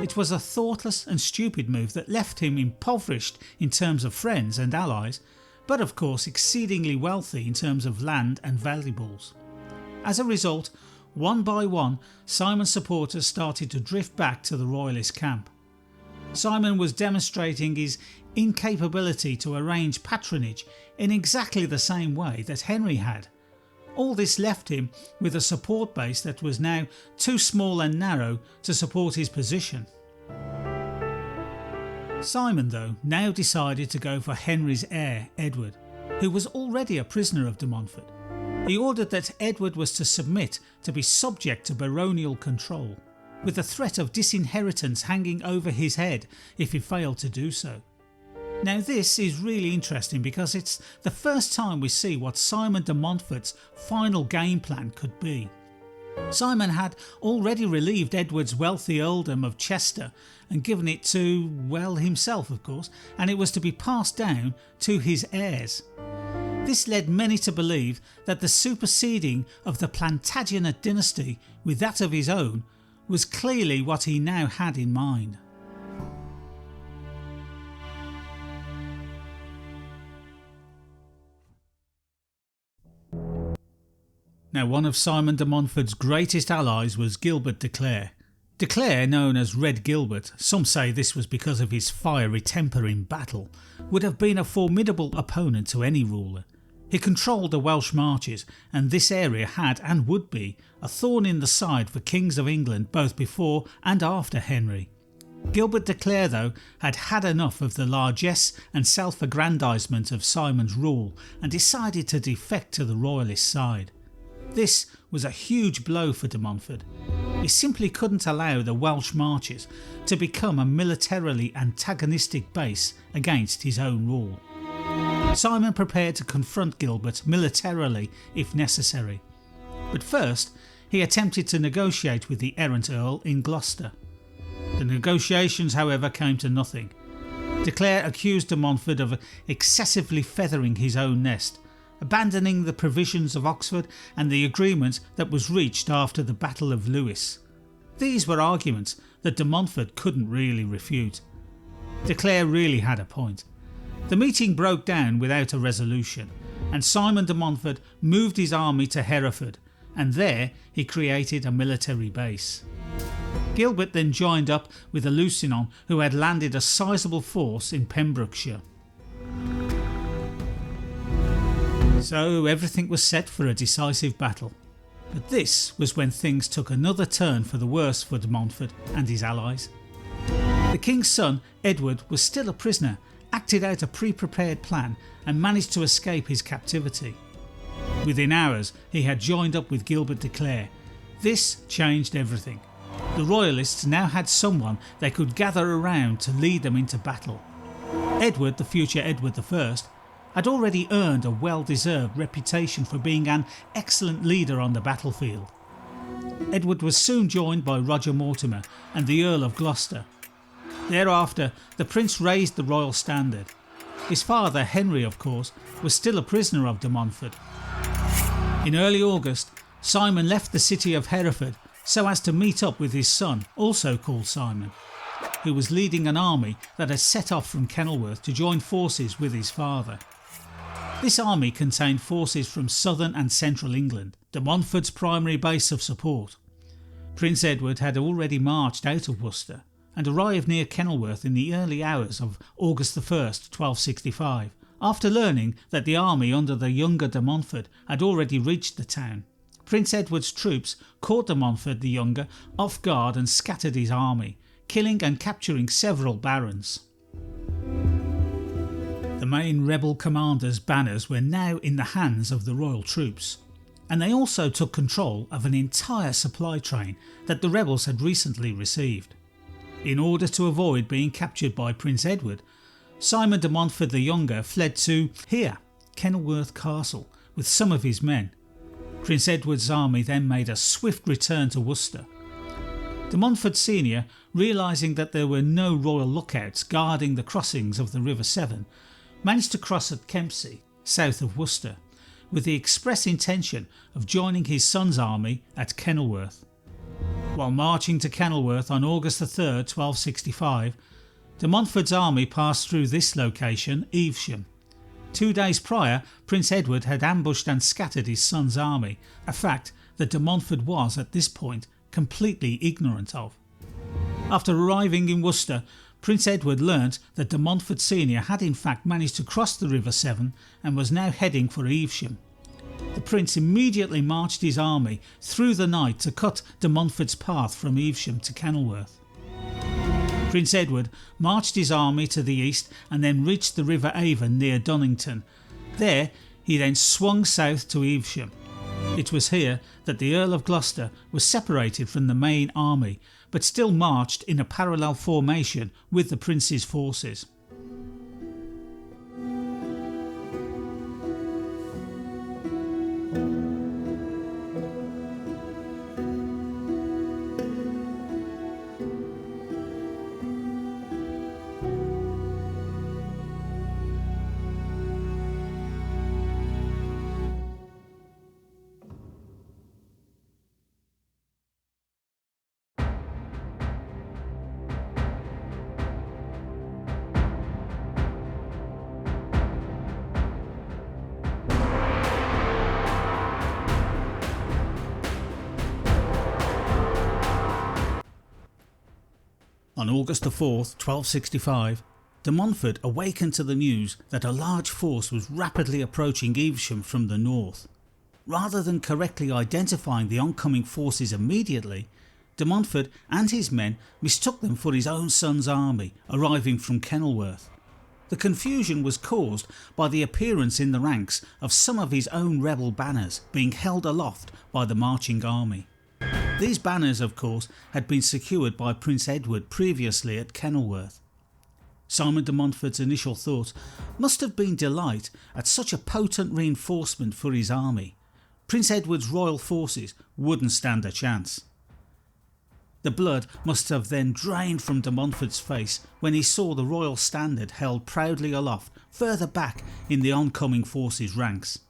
It was a thoughtless and stupid move that left him impoverished in terms of friends and allies, but of course exceedingly wealthy in terms of land and valuables. As a result, one by one, Simon's supporters started to drift back to the royalist camp. Simon was demonstrating his incapability to arrange patronage in exactly the same way that Henry had. All this left him with a support base that was now too small and narrow to support his position. Simon, though, now decided to go for Henry's heir, Edward, who was already a prisoner of de Montfort. He ordered that Edward was to submit to be subject to baronial control, with the threat of disinheritance hanging over his head if he failed to do so. Now this is really interesting because it's the first time we see what Simon de Montfort's final game plan could be. Simon had already relieved Edward's wealthy earldom of Chester and given it to, well, himself of course, and it was to be passed down to his heirs. This led many to believe that the superseding of the Plantagenet dynasty with that of his own was clearly what he now had in mind. Now, one of Simon de Montfort's greatest allies was Gilbert de Clare. De Clare, known as Red Gilbert, some say this was because of his fiery temper in battle, would have been a formidable opponent to any ruler. He controlled the Welsh marches, and this area had and would be a thorn in the side for kings of England both before and after Henry. Gilbert de Clare, though, had had enough of the largesse and self-aggrandisement of Simon's rule and decided to defect to the royalist side. This was a huge blow for de Montfort. He simply couldn't allow the Welsh marches to become a militarily antagonistic base against his own rule. Simon prepared to confront Gilbert militarily if necessary, but first he attempted to negotiate with the errant Earl in Gloucester. The negotiations, however, came to nothing. De Clare accused de Montfort of excessively feathering his own nest, abandoning the provisions of Oxford and the agreement that was reached after the Battle of Lewes. These were arguments that de Montfort couldn't really refute. De Clare really had a point. The meeting broke down without a resolution, and Simon de Montfort moved his army to Hereford, and there he created a military base. Gilbert then joined up with the Lusignan, who had landed a sizable force in Pembrokeshire. So everything was set for a decisive battle. But this was when things took another turn for the worse for de Montfort and his allies. The king's son, Edward, was still a prisoner, acted out a pre-prepared plan and managed to escape his captivity. Within hours he had joined up with Gilbert de Clare. This changed everything. The royalists now had someone they could gather around to lead them into battle. Edward, the future Edward I, had already earned a well-deserved reputation for being an excellent leader on the battlefield. Edward was soon joined by Roger Mortimer and the Earl of Gloucester. Thereafter, the prince raised the royal standard. His father, Henry, of course, was still a prisoner of de Montfort. In early August, Simon left the city of Hereford so as to meet up with his son, also called Simon, who was leading an army that had set off from Kenilworth to join forces with his father. This army contained forces from southern and central England, de Montfort's primary base of support. Prince Edward had already marched out of Worcester and arrived near Kenilworth in the early hours of August 1st, 1265, after learning that the army under the younger de Montfort had already reached the town. Prince Edward's troops caught de Montfort the younger off guard and scattered his army, killing and capturing several barons. The main rebel commander's banners were now in the hands of the royal troops, and they also took control of an entire supply train that the rebels had recently received. In order to avoid being captured by Prince Edward, Simon de Montfort the Younger fled to here, Kenilworth Castle with some of his men. Prince Edward's army then made a swift return to Worcester. De Montfort Senior, realising that there were no royal lookouts guarding the crossings of the River Severn, managed to cross at Kempsey, south of Worcester, with the express intention of joining his son's army at Kenilworth. While marching to Kenilworth on August 3rd, 1265, de Montfort's army passed through this location, Evesham. 2 days prior, Prince Edward had ambushed and scattered his son's army, a fact that de Montfort was, at this point, completely ignorant of. After arriving in Worcester, Prince Edward learnt that de Montfort Senior had in fact managed to cross the River Severn and was now heading for Evesham. The Prince immediately marched his army through the night to cut de Montfort's path from Evesham to Kenilworth. Prince Edward marched his army to the east and then reached the River Avon near Dunnington. There he then swung south to Evesham. It was here that the Earl of Gloucester was separated from the main army, but still marched in a parallel formation with the Prince's forces. On August 4th, 1265, de Montfort awakened to the news that a large force was rapidly approaching Evesham from the north. Rather than correctly identifying the oncoming forces immediately, de Montfort and his men mistook them for his own son's army arriving from Kenilworth. The confusion was caused by the appearance in the ranks of some of his own rebel banners being held aloft by the marching army. These banners, of course, had been secured by Prince Edward previously at Kenilworth. Simon de Montfort's initial thought must have been delight at such a potent reinforcement for his army. Prince Edward's royal forces wouldn't stand a chance. The blood must have then drained from de Montfort's face when he saw the royal standard held proudly aloft further back in the oncoming forces' ranks.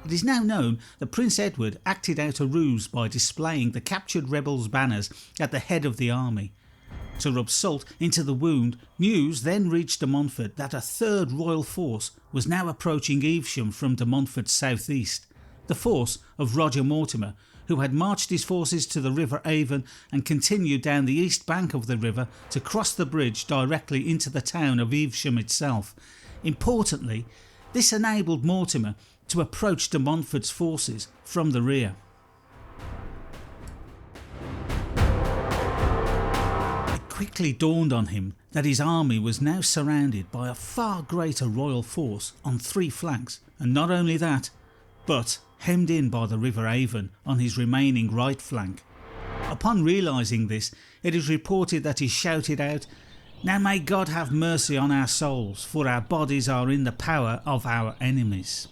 It is now known that Prince Edward acted out a ruse by displaying the captured rebels' banners at the head of the army. To rub salt into the wound, news then reached de Montfort that a third royal force was now approaching Evesham from de Montfort's southeast, the force of Roger Mortimer, who had marched his forces to the River Avon and continued down the east bank of the river to cross the bridge directly into the town of Evesham itself. Importantly, this enabled Mortimer to approach de Montfort's forces from the rear. It quickly dawned on him that his army was now surrounded by a far greater royal force on 3 flanks, and not only that, but hemmed in by the River Avon on his remaining right flank. Upon realising this, it is reported that he shouted out, "Now may God have mercy on our souls, for our bodies are in the power of our enemies."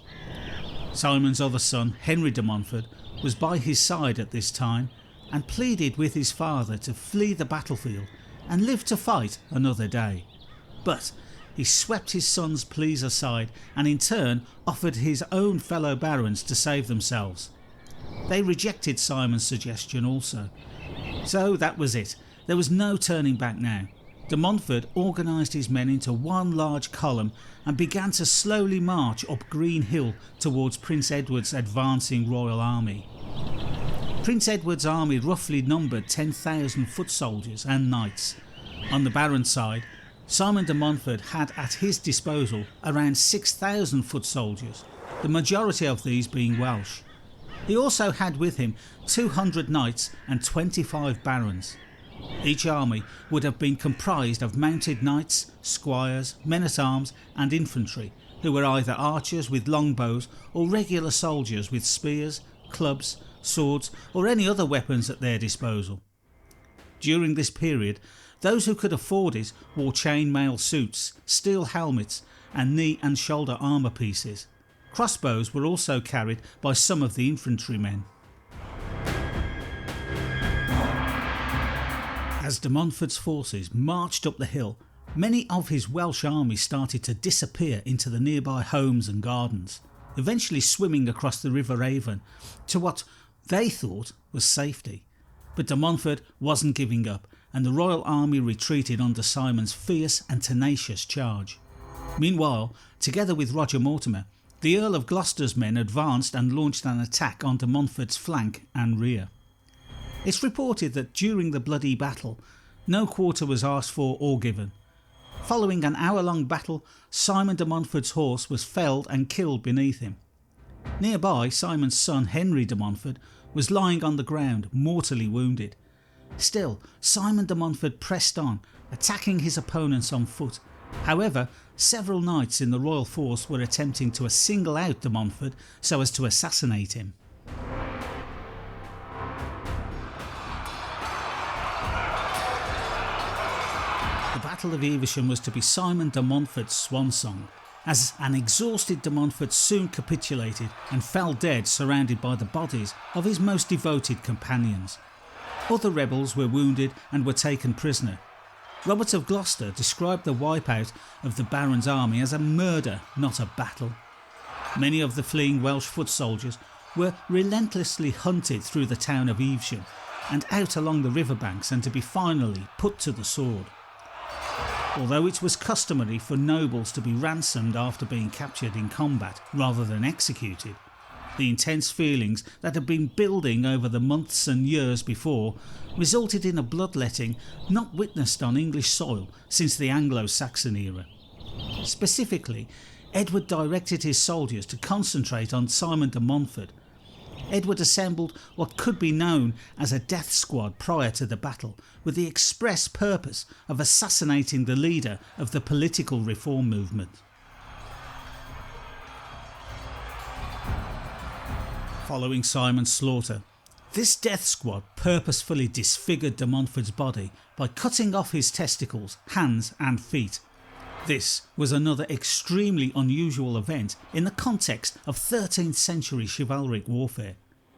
Simon's other son, Henry de Montfort, was by his side at this time and pleaded with his father to flee the battlefield and live to fight another day. But he swept his son's pleas aside and in turn offered his own fellow barons to save themselves. They rejected Simon's suggestion also. So that was it. There was no turning back now. De Montfort organised his men into one large column and began to slowly march up Green Hill towards Prince Edward's advancing royal army. Prince Edward's army roughly numbered 10,000 foot soldiers and knights. On the Baron side, Simon de Montfort had at his disposal around 6,000 foot soldiers, the majority of these being Welsh. He also had with him 200 knights and 25 barons. Each army would have been comprised of mounted knights, squires, men-at-arms and infantry, who were either archers with longbows or regular soldiers with spears, clubs, swords or any other weapons at their disposal. During this period, those who could afford it wore chain-mail suits, steel helmets and knee and shoulder armour pieces. Crossbows were also carried by some of the infantrymen. As de Montfort's forces marched up the hill, many of his Welsh army started to disappear into the nearby homes and gardens, eventually swimming across the River Avon to what they thought was safety. But de Montfort wasn't giving up, and the royal army retreated under Simon's fierce and tenacious charge. Meanwhile, together with Roger Mortimer, the Earl of Gloucester's men advanced and launched an attack on de Montfort's flank and rear. It's reported that during the bloody battle, no quarter was asked for or given. Following an hour-long battle, Simon de Montfort's horse was felled and killed beneath him. Nearby, Simon's son Henry de Montfort was lying on the ground, mortally wounded. Still, Simon de Montfort pressed on, attacking his opponents on foot. However, several knights in the royal force were attempting to single out de Montfort so as to assassinate him. The Battle of Evesham was to be Simon de Montfort's swan song, as an exhausted de Montfort soon capitulated and fell dead, surrounded by the bodies of his most devoted companions. Other rebels were wounded and were taken prisoner. Robert of Gloucester described the wipeout of the Baron's army as a murder, not a battle. Many of the fleeing Welsh foot soldiers were relentlessly hunted through the town of Evesham and out along the riverbanks, and to be finally put to the sword. Although it was customary for nobles to be ransomed after being captured in combat rather than executed, the intense feelings that had been building over the months and years before resulted in a bloodletting not witnessed on English soil since the Anglo-Saxon era. Specifically, Edward directed his soldiers to concentrate on Simon de Montfort. Edward assembled what could be known as a death squad prior to the battle, with the express purpose of assassinating the leader of the political reform movement. Following Simon's slaughter, this death squad purposefully disfigured de Montfort's body by cutting off his testicles, hands and feet. This was another extremely unusual event in the context of 13th century chivalric warfare.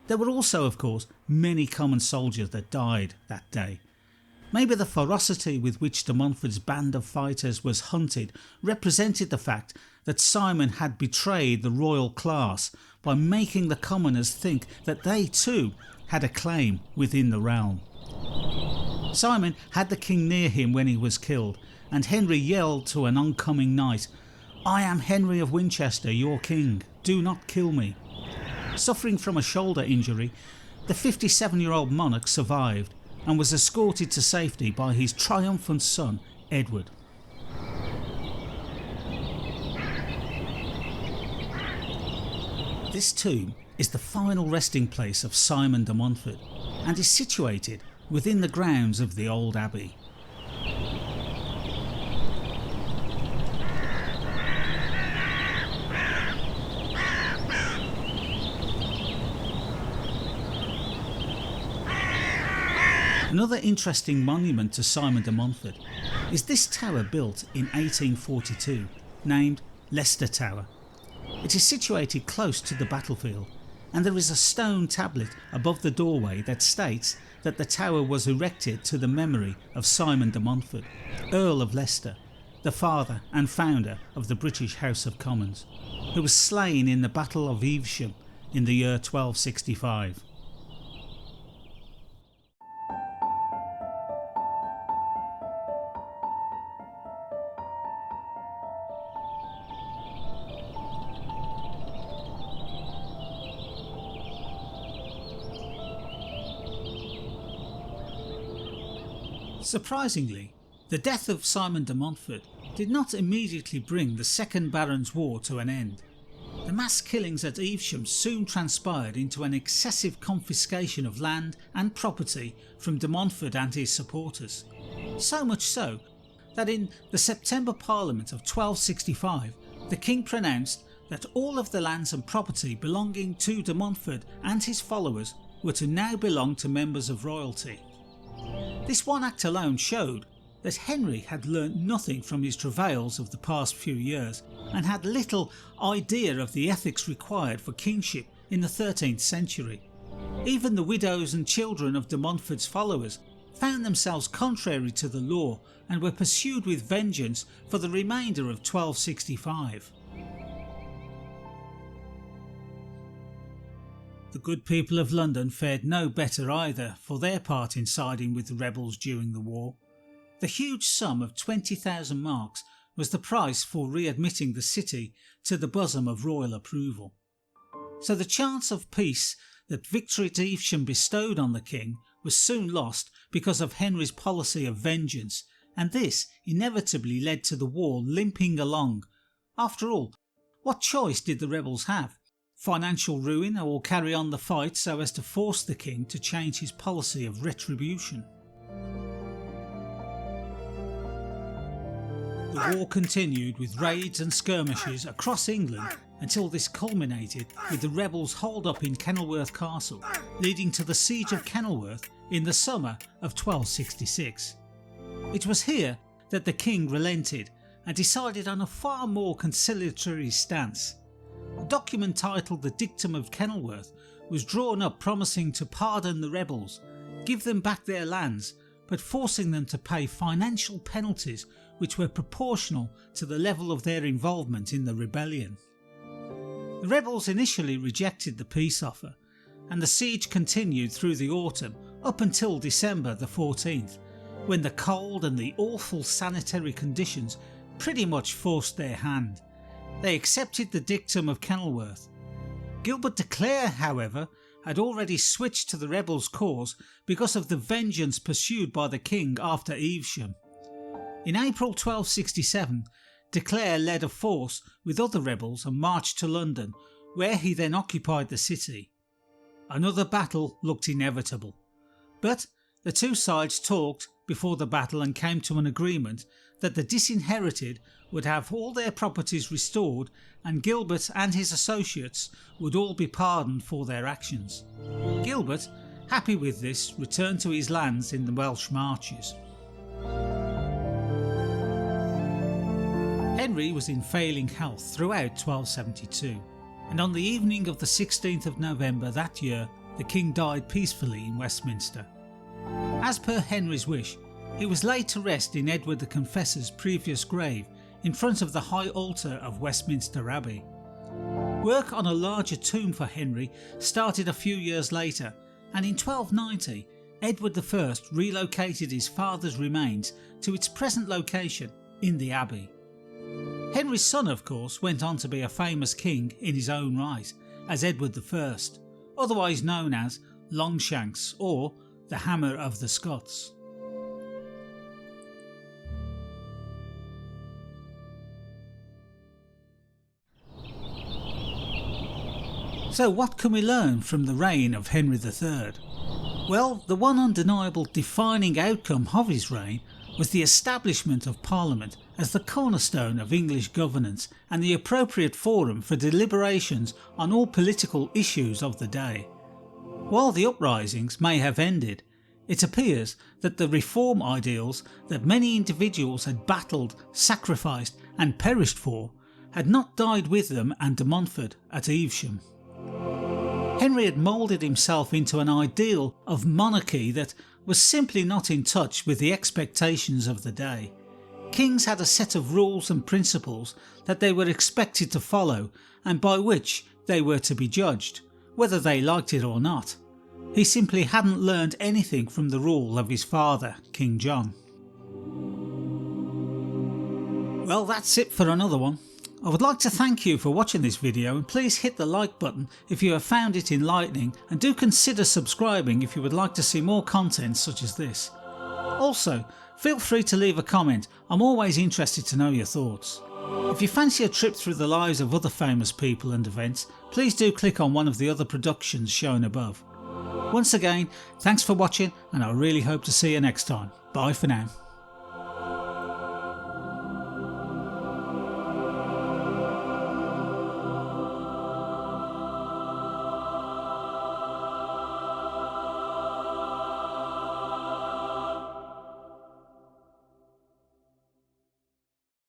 There were also, of course, many common soldiers that died that day. Maybe the ferocity with which de Montfort's band of fighters was hunted represented the fact that Simon had betrayed the royal class by making the commoners think that they too had a claim within the realm. Simon had the king near him when he was killed, and Henry yelled to an oncoming knight, "I am Henry of Winchester, your king, do not kill me." Suffering from a shoulder injury, the 57-year-old monarch survived and was escorted to safety by his triumphant son Edward. This tomb is the final resting place of Simon de Montfort and is situated within the grounds of the old abbey. Another interesting monument to Simon de Montfort is this tower built in 1842, named Leicester Tower. It is situated close to the battlefield, and there is a stone tablet above the doorway that states that the tower was erected to the memory of Simon de Montfort, Earl of Leicester, the father and founder of the British House of Commons, who was slain in the Battle of Evesham in the year 1265. Surprisingly, the death of Simon de Montfort did not immediately bring the Second Baron's War to an end. The mass killings at Evesham soon transpired into an excessive confiscation of land and property from de Montfort and his supporters. So much so that in the September Parliament of 1265 the King pronounced that all of the lands and property belonging to de Montfort and his followers were to now belong to members of royalty. This one act alone showed that Henry had learnt nothing from his travails of the past few years and had little idea of the ethics required for kingship in the 13th century. Even the widows and children of de Montfort's followers found themselves contrary to the law and were pursued with vengeance for the remainder of 1265. The good people of London fared no better either for their part in siding with the rebels during the war. The huge sum of 20,000 marks was the price for readmitting the city to the bosom of royal approval. So the chance of peace that victory at Evesham bestowed on the king was soon lost because of Henry's policy of vengeance, and this inevitably led to the war limping along. After all, what choice did the rebels have? Financial ruin, or carry on the fight so as to force the king to change his policy of retribution? The war continued with raids and skirmishes across England until this culminated with the rebels' hold up in Kenilworth Castle, leading to the siege of Kenilworth in the summer of 1266. It was here that the king relented and decided on a far more conciliatory stance. A document titled the Dictum of Kenilworth was drawn up promising to pardon the rebels, give them back their lands, but forcing them to pay financial penalties which were proportional to the level of their involvement in the rebellion. The rebels initially rejected the peace offer, and the siege continued through the autumn up until December the 14th, when the cold and the awful sanitary conditions pretty much forced their hand. They accepted the Dictum of Kenilworth. Gilbert de Clare, however, had already switched to the rebels' cause because of the vengeance pursued by the king after Evesham. In April 1267, de Clare led a force with other rebels and marched to London, where he then occupied the city. Another battle looked inevitable, but the two sides talked before the battle and came to an agreement that the disinherited would have all their properties restored and Gilbert and his associates would all be pardoned for their actions. Gilbert, happy with this, returned to his lands in the Welsh Marches. Henry was in failing health throughout 1272, and on the evening of the 16th of November that year, the king died peacefully in Westminster. As per Henry's wish, he was laid to rest in Edward the Confessor's previous grave in front of the high altar of Westminster Abbey. Work on a larger tomb for Henry started a few years later, and in 1290 Edward I relocated his father's remains to its present location in the Abbey. Henry's son, of course, went on to be a famous king in his own right as Edward I, otherwise known as Longshanks or the Hammer of the Scots. So what can we learn from the reign of Henry III? Well, the one undeniable defining outcome of his reign was the establishment of Parliament as the cornerstone of English governance and the appropriate forum for deliberations on all political issues of the day. While the uprisings may have ended, it appears that the reform ideals that many individuals had battled, sacrificed and perished for had not died with them and de Montfort at Evesham. Henry had moulded himself into an ideal of monarchy that was simply not in touch with the expectations of the day. Kings had a set of rules and principles that they were expected to follow and by which they were to be judged, whether they liked it or not. He simply hadn't learned anything from the rule of his father, King John. Well, that's it for another one. I would like to thank you for watching this video, and please hit the like button if you have found it enlightening, and do consider subscribing if you would like to see more content such as this. Also, feel free to leave a comment. I'm always interested to know your thoughts. If you fancy a trip through the lives of other famous people and events, please do click on one of the other productions shown above. Once again, thanks for watching, and I really hope to see you next time. Bye for now.